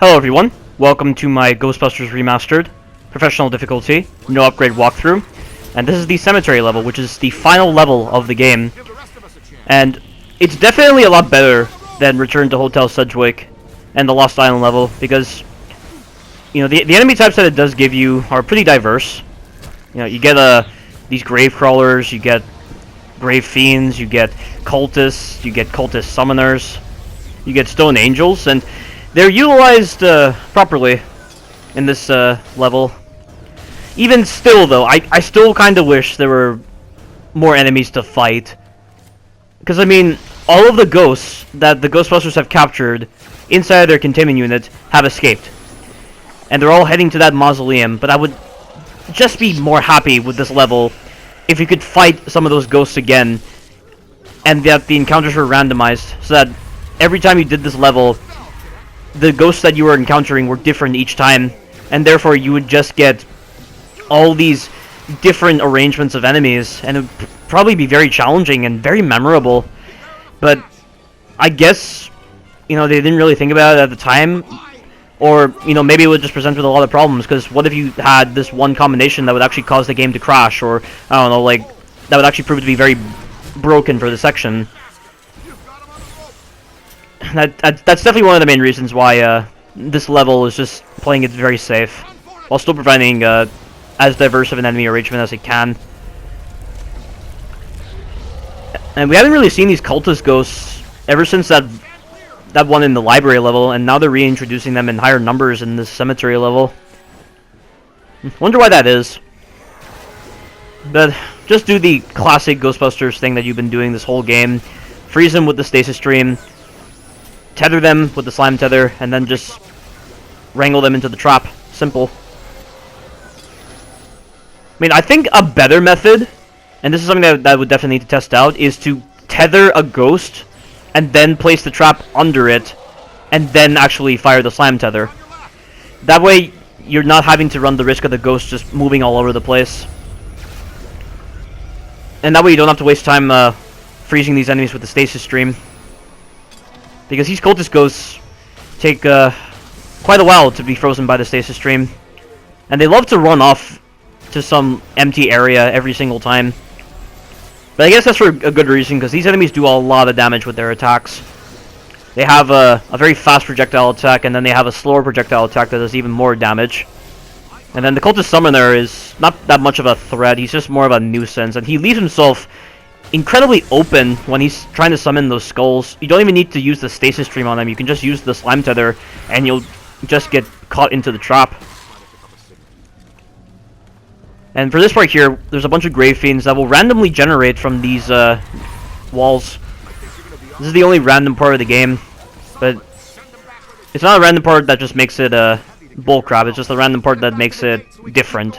Hello everyone, welcome to my Ghostbusters Remastered, professional difficulty, no upgrade walkthrough, and this is the cemetery level, which is the final level of the game, and it's definitely a lot better than Return to Hotel Sedgwick and the Lost Island level, because, you know, the enemy types that it does give you are pretty diverse. You know, you get these grave crawlers, you get grave fiends, you get cultists, you get cultist summoners, you get stone angels, and they're utilized properly in this level. Even still, though, I still kind of wish there were more enemies to fight. Because, I mean, all of the ghosts that the Ghostbusters have captured inside their containment unit have escaped. And they're all heading to that mausoleum, but I would just be more happy with this level if you could fight some of those ghosts again, and that the encounters were randomized, so that every time you did this level, the ghosts that you were encountering were different each time, and therefore you would just get all these different arrangements of enemies, and it would probably be very challenging and very memorable. But I guess, you know, they didn't really think about it at the time, or, you know, maybe it would just present with a lot of problems, because what if you had this one combination that would actually cause the game to crash, or, I don't know, like, that would actually prove to be very broken for the section. That's definitely one of the main reasons why this level is just playing it very safe, while still providing as diverse of an enemy arrangement as it can. And we haven't really seen these cultist ghosts ever since that one in the library level, and now they're reintroducing them in higher numbers in this cemetery level. Wonder why that is. But just do the classic Ghostbusters thing that you've been doing this whole game. Freeze them with the stasis stream, tether them with the slime tether, and then just wrangle them into the trap. Simple. I mean, I think a better method, and this is something that I would definitely need to test out, is to tether a ghost and then place the trap under it, and then actually fire the slime tether. That way, you're not having to run the risk of the ghost just moving all over the place. And that way you don't have to waste time freezing these enemies with the stasis stream. Because these cultist ghosts take quite a while to be frozen by the stasis stream. And they love to run off to some empty area every single time. But I guess that's for a good reason, because these enemies do a lot of damage with their attacks. They have a very fast projectile attack, and then they have a slower projectile attack that does even more damage. And then the cultist summoner is not that much of a threat, he's just more of a nuisance, and he leaves himself incredibly open when he's trying to summon those skulls. You don't even need to use the stasis stream on them, you can just use the slime tether, and you'll just get caught into the trap. And for this part here, there's a bunch of grave fiends that will randomly generate from these walls. This is the only random part of the game, but it's not a random part that just makes it bullcrap, it's just a random part that makes it different.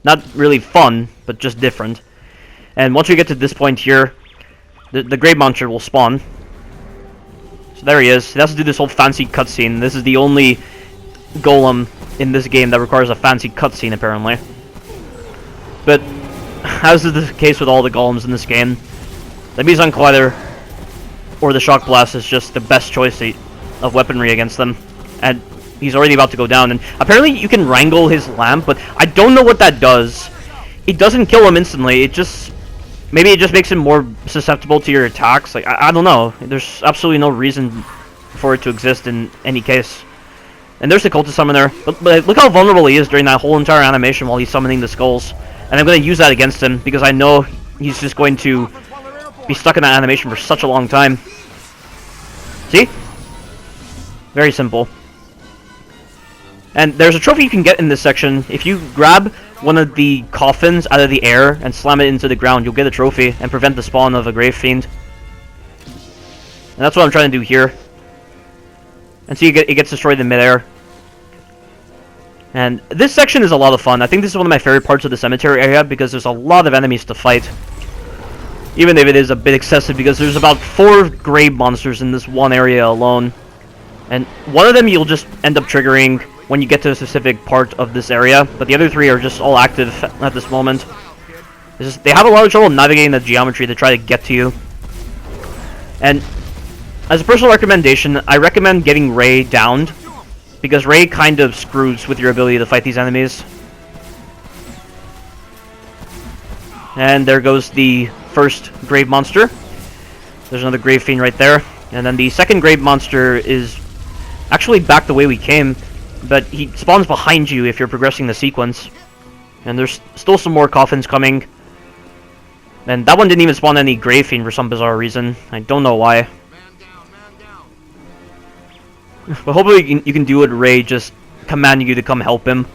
Not really fun, but just different. And once we get to this point here, the grave monster will spawn. So there he is. He has to do this whole fancy cutscene. This is the only golem in this game that requires a fancy cutscene, apparently. But, as is the case with all the golems in this game, the Meson Collider or the Shock Blast is just the best choice of weaponry against them. And he's already about to go down. And apparently you can wrangle his lamp, but I don't know what that does. It doesn't kill him instantly, it just... maybe it just makes him more susceptible to your attacks. Like, I don't know. There's absolutely no reason for it to exist in any case. And there's the cultist summoner. But look how vulnerable he is during that whole entire animation while he's summoning the skulls. And I'm going to use that against him, because I know he's just going to be stuck in that animation for such a long time. See? Very simple. And there's a trophy you can get in this section. If you grab one of the coffins out of the air and slam it into the ground, you'll get a trophy and prevent the spawn of a grave fiend. And that's what I'm trying to do here. And see, it gets destroyed in midair. And this section is a lot of fun. I think this is one of my favorite parts of the cemetery area, because there's a lot of enemies to fight. Even if it is a bit excessive, because there's about 4 grave monsters in this one area alone. And one of them you'll just end up triggering when you get to a specific part of this area, but the other 3 are just all active at this moment. They have a lot of trouble navigating the geometry to try to get to you. And as a personal recommendation, I recommend getting Ray downed because Ray kind of screws with your ability to fight these enemies. And there goes the first Grave Monster. There's another Grave Fiend right there. And then the second Grave Monster is actually back the way we came, but he spawns behind you if you're progressing the sequence. And there's still some more coffins coming. And that one didn't even spawn any Grave Fiend for some bizarre reason. I don't know why. But hopefully you can do it, Ray just commanding you to come help him.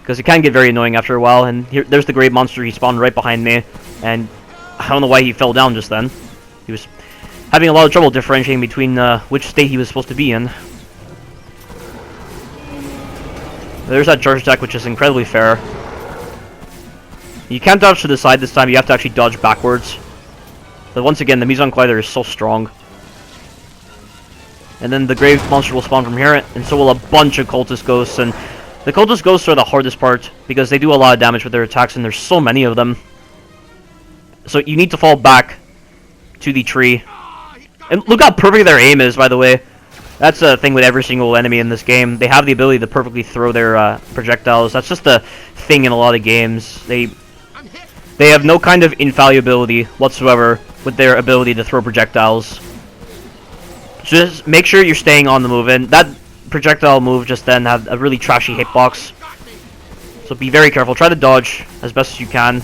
Because it can get very annoying after a while. And there's the Grave Monster, he spawned right behind me. And I don't know why he fell down just then. He was having a lot of trouble differentiating between which state he was supposed to be in. There's that charge attack, which is incredibly fair. You can't dodge to the side this time, you have to actually dodge backwards. But once again, the Meson Collider is so strong. And then the Grave Monster will spawn from here, and so will a bunch of Cultist Ghosts. And the Cultist Ghosts are the hardest part, because they do a lot of damage with their attacks, and there's so many of them. So you need to fall back to the tree. And look how perfect their aim is, by the way. That's a thing with every single enemy in this game. They have the ability to perfectly throw their projectiles. That's just a thing in a lot of games. They have no kind of infallibility whatsoever with their ability to throw projectiles. Just make sure you're staying on the move. And that projectile move just then had a really trashy hitbox. So be very careful. Try to dodge as best as you can.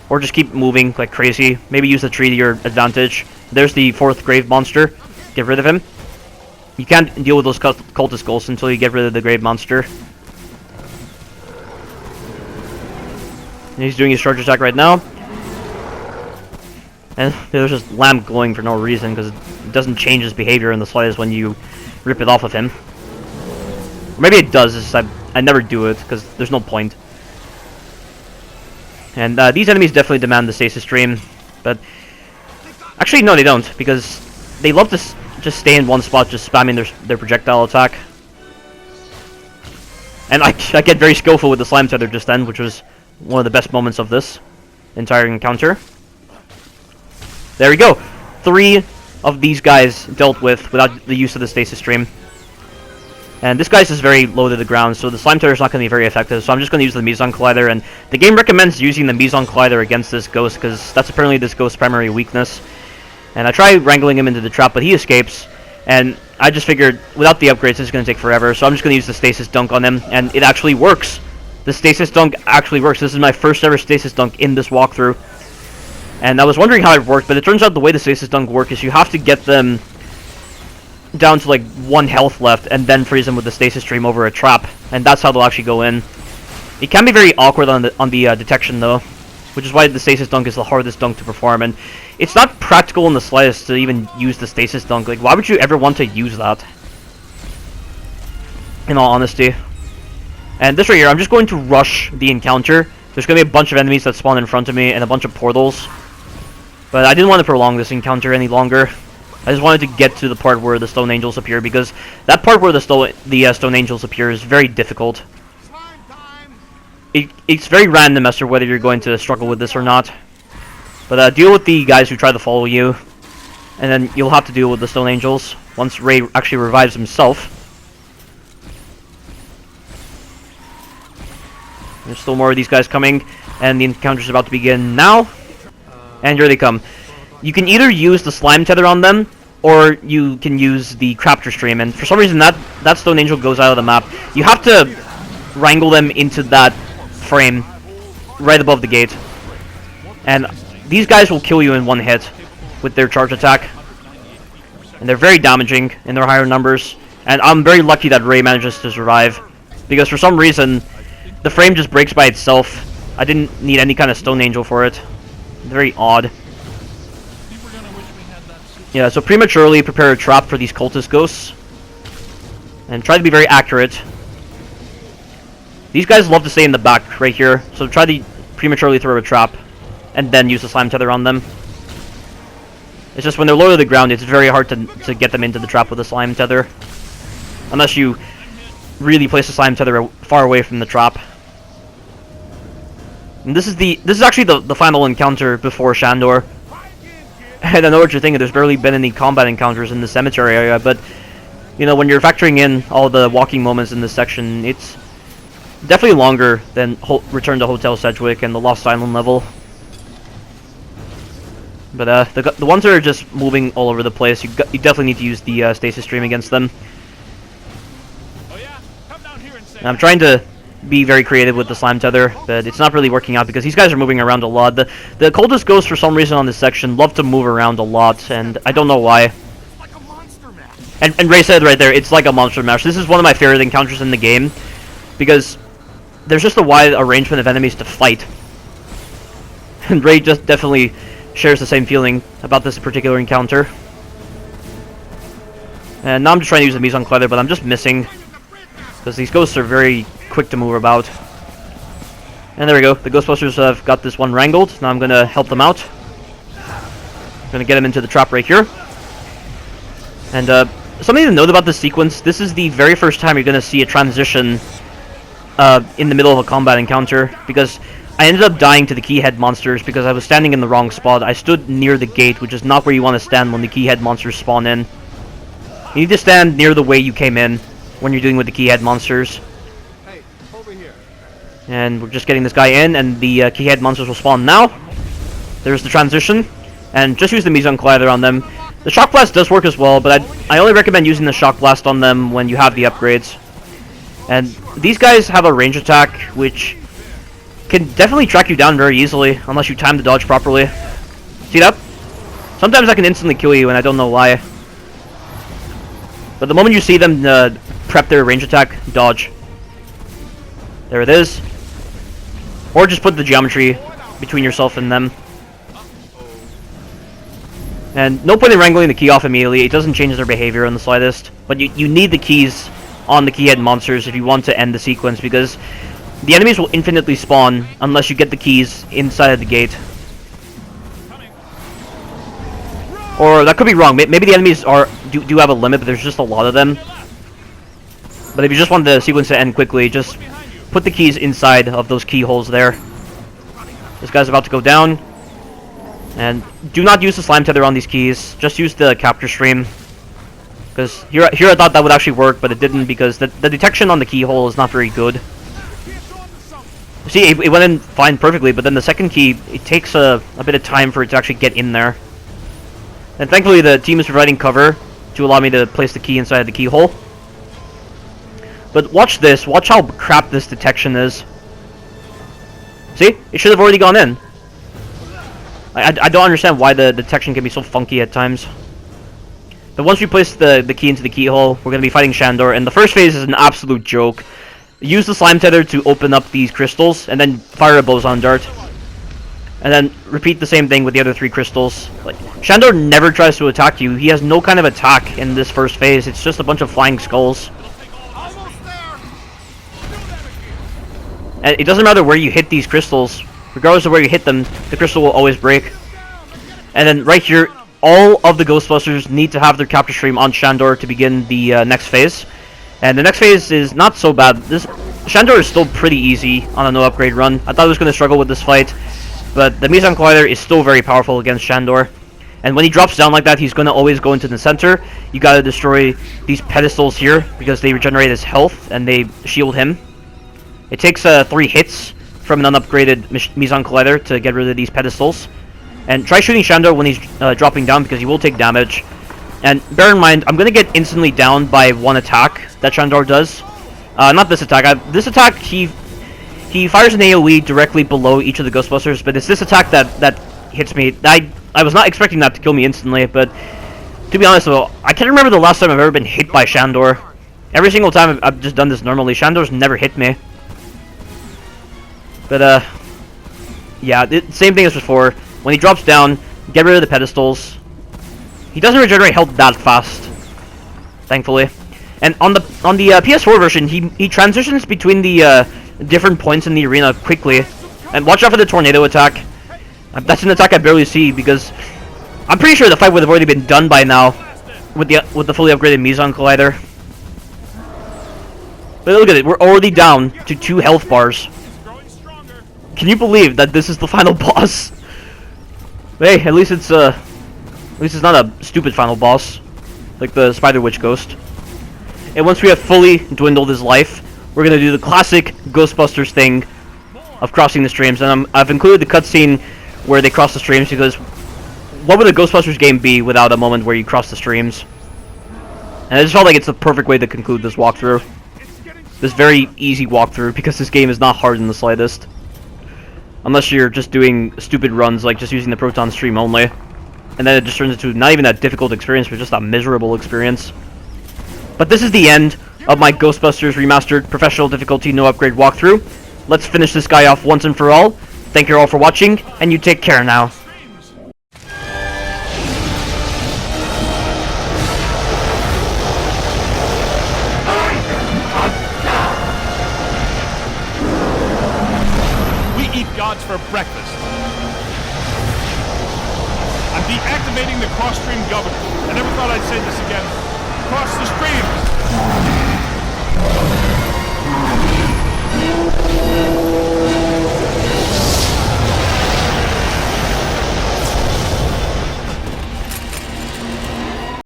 Or just keep moving like crazy. Maybe use the tree to your advantage. There's the fourth Grave Monster. Get rid of him. You can't deal with those Cultist Ghosts until you get rid of the Grave Monster. And he's doing his charge attack right now. And there's just lamp glowing for no reason, because it doesn't change his behavior in the slightest when you rip it off of him. Or maybe it does, it's just I never do it, because there's no point. And these enemies definitely demand the stasis stream, but actually no, they don't, because they love to just stay in one spot, just spamming their projectile attack. And I get very skillful with the slime tether just then, which was one of the best moments of this entire encounter. There we go. 3 of these guys dealt with without the use of the stasis stream. And this guy's just very low to the ground, so the slime tether is not going to be very effective, so I'm just going to use the Meson Collider, and the game recommends using the Meson Collider against this ghost, because that's apparently this ghost's primary weakness. And I try wrangling him into the trap, but he escapes, and I just figured, without the upgrades, this is going to take forever, so I'm just going to use the Stasis Dunk on him, and it actually works. The Stasis Dunk actually works. This is my first ever Stasis Dunk in this walkthrough. And I was wondering how it worked, but it turns out the way the Stasis Dunk works is you have to get them down to like 1 health left, and then freeze them with the Stasis Stream over a trap, and that's how they'll actually go in. It can be very awkward on the detection though, which is why the Stasis Dunk is the hardest dunk to perform, and it's not practical in the slightest to even use the Stasis Dunk. Like, why would you ever want to use that? In all honesty. And this right here, I'm just going to rush the encounter. There's going to be a bunch of enemies that spawn in front of me, and a bunch of portals. But I didn't want to prolong this encounter any longer. I just wanted to get to the part where the Stone Angels appear, because that part where the Stone Angels appear is very difficult. It's very random as to whether you're going to struggle with this or not. But deal with the guys who try to follow you, and then you'll have to deal with the Stone Angels once Ray actually revives himself. There's still more of these guys coming, and the encounter's about to begin now. And here they come. You can either use the slime tether on them, or you can use the Craptor Stream, and for some reason that Stone Angel goes out of the map. You have to wrangle them into that frame right above the gate. And these guys will kill you in 1 hit with their charge attack. And they're very damaging in their higher numbers. And I'm very lucky that Ray manages to survive, because for some reason the frame just breaks by itself. I didn't need any kind of Stone Angel for it. Very odd. Yeah, so prematurely prepare a trap for these cultist ghosts. And try to be very accurate. These guys love to stay in the back right here, so try to prematurely throw a trap and then use the slime tether on them. It's just when they're low to the ground, it's very hard to get them into the trap with a slime tether. Unless you really place the slime tether far away from the trap. And this is actually the final encounter before Shandor. And I know what you're thinking, there's barely been any combat encounters in the cemetery area, but You know, when you're factoring in all the walking moments in this section, it's definitely longer than Return to Hotel Sedgwick and the Lost Island level. But the ones that are just moving all over the place, you definitely need to use the stasis stream against them. Oh yeah? Come down here and say I'm trying to be very creative with the slime tether, but it's not really working out because these guys are moving around a lot. The cultist ghosts, for some reason on this section, love to move around a lot, and I don't know why. like a monster mash. And Ray said right there, it's like a monster mash. This is one of my favorite encounters in the game, because there's just a wide arrangement of enemies to fight. And Ray just definitely shares the same feeling about this particular encounter. And now I'm just trying to use the mise en collider, but I'm just missing, because these ghosts are very quick to move about. And there we go, the Ghostbusters have got this one wrangled. Now I'm going to help them out. I'm going to get them into the trap right here. And something to note about this sequence, this is the very first time you're going to see a transition in the middle of a combat encounter, because I ended up dying to the keyhead monsters because I was standing in the wrong spot. I stood near the gate, which is not where you want to stand when the keyhead monsters spawn in. You need to stand near the way you came in when you're dealing with the keyhead monsters. Hey, over here. And we're just getting this guy in, and the keyhead monsters will spawn now. There's the transition, and just use the mise en collider on them. The shock blast does work as well, but I only recommend using the shock blast on them when you have the upgrades. And these guys have a range attack, which can definitely track you down very easily, unless you time the dodge properly. See that? Sometimes I can instantly kill you, and I don't know why. But the moment you see them prep their range attack, dodge. There it is. Or just put the geometry between yourself and them. And no point in wrangling the key off immediately, it doesn't change their behavior in the slightest. But you need the keys on the keyhead monsters if you want to end the sequence, because the enemies will infinitely spawn unless you get the keys inside of the gate. Or that could be wrong. Maybe the enemies do have a limit, but there's just a lot of them. But if you just want the sequence to end quickly, just put the keys inside of those keyholes there. This guy's about to go down. And do not use the slime tether on these keys. Just use the capture stream. Because here I thought that would actually work, but it didn't, because the detection on the keyhole is not very good. See, it went in fine perfectly, but then the second key, it takes a bit of time for it to actually get in there. And thankfully the team is providing cover to allow me to place the key inside the keyhole. But watch this, watch how crap this detection is. See? It should have already gone in. I don't understand why the detection can be so funky at times. But once we place the key into the keyhole, we're going to be fighting Shandor, and the first phase is an absolute joke. Use the slime tether to open up these crystals, and then fire a boson dart. And then repeat the same thing with the other 3 crystals. Like, Shandor never tries to attack you. He has no kind of attack in this first phase. It's just a bunch of flying skulls. And it doesn't matter where you hit these crystals. Regardless of where you hit them, the crystal will always break. And then right here, all of the Ghostbusters need to have their capture stream on Shandor to begin the next phase. And the next phase is not so bad. Shandor is still pretty easy on a no upgrade run. I thought I was going to struggle with this fight, but the mise en collider is still very powerful against Shandor. And when he drops down like that, he's going to always go into the center. You got to destroy these pedestals here because they regenerate his health and they shield him. It takes 3 hits from an unupgraded mise en collider to get rid of these pedestals. And try shooting Shandor when he's dropping down, because he will take damage. And bear in mind, I'm going to get instantly down by 1 attack that Shandor does. Not this attack. This attack, he fires an AoE directly below each of the Ghostbusters, but it's this attack that hits me. I was not expecting that to kill me instantly, but to be honest though, I can't remember the last time I've ever been hit by Shandor. Every single time I've just done this normally. Shandor's never hit me. But yeah, same thing as before. When he drops down, get rid of the pedestals. He doesn't regenerate health that fast, thankfully. And on the PS4 version, he transitions between the different points in the arena quickly. And watch out for the tornado attack. That's an attack I barely see, because I'm pretty sure the fight would have already been done by now with the fully upgraded mise en collider. But look at it, we're already down to 2 health bars. Can you believe that this is the final boss? Hey, at least it's not a stupid final boss like the Spider Witch Ghost. And once we have fully dwindled his life, we're gonna do the classic Ghostbusters thing of crossing the streams. And I've included the cutscene where they cross the streams because what would a Ghostbusters game be without a moment where you cross the streams? And I just felt like it's the perfect way to conclude this walkthrough. This very easy walkthrough, because this game is not hard in the slightest. Unless you're just doing stupid runs, like just using the Proton stream only. And then it just turns into not even that difficult experience, but just a miserable experience. But this is the end of my Ghostbusters Remastered Professional Difficulty No Upgrade walkthrough. Let's finish this guy off once and for all. Thank you all for watching, and you take care now. Gods for breakfast. I'm deactivating the cross-stream governor. I never thought I'd say this again. Cross the streams!